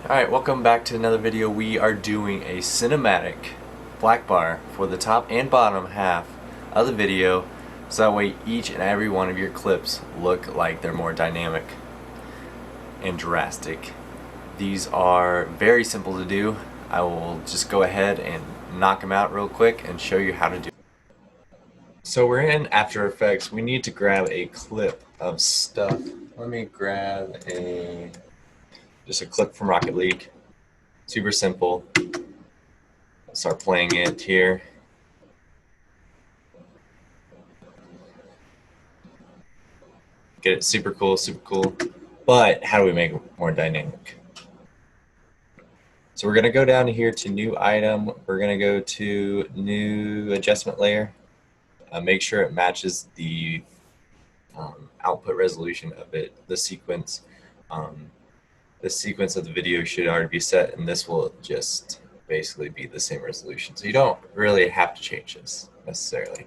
Alright, welcome back to another video. We are doing a cinematic black bar for the top and bottom half of the video, so that way each and every one of your clips look like they're more dynamic and drastic. These are very simple to do. I will just go ahead and knock them out real quick and show you how to do it. So we're in After Effects. We need to grab a clip of stuff. Let me grab just a clip from Rocket League. Super simple. I'll start playing it here. Get it super cool, super cool. But how do we make it more dynamic? So we're gonna go down here to new item. We're gonna go to new adjustment layer. Make sure it matches the output resolution of it, the sequence. The sequence of the video should already be set, and this will just basically be the same resolution. So you don't really have to change this necessarily.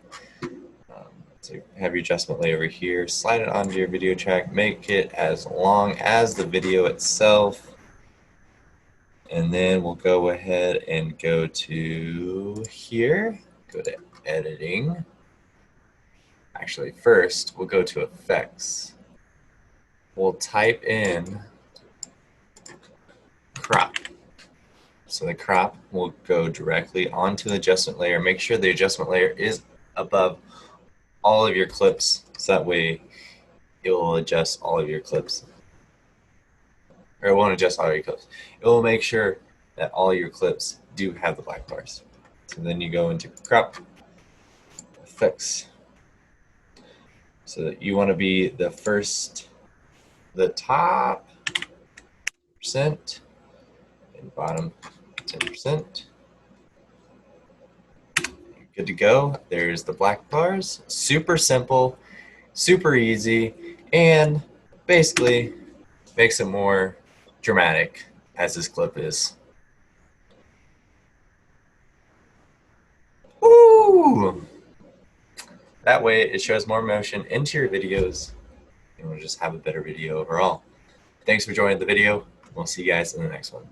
So you have your adjustment layer over here, slide it onto your video track, make it as long as the video itself, and then we'll go ahead and go to here, go to editing. Actually, first we'll go to effects. We'll type in crop. So the crop will go directly onto the adjustment layer. Make sure the adjustment layer is above all of your clips, so that way it will adjust all of your clips. Or it won't adjust all of your clips. It will make sure that all your clips do have the black bars. So then you go into crop, effects. So that you want to be the top percent and bottom 10%. Good to go. There's the black bars. Super simple, super easy, and basically makes it more dramatic as this clip is. Woo! That way it shows more motion into your videos, and we'll just have a better video overall. Thanks for joining the video. We'll see you guys in the next one.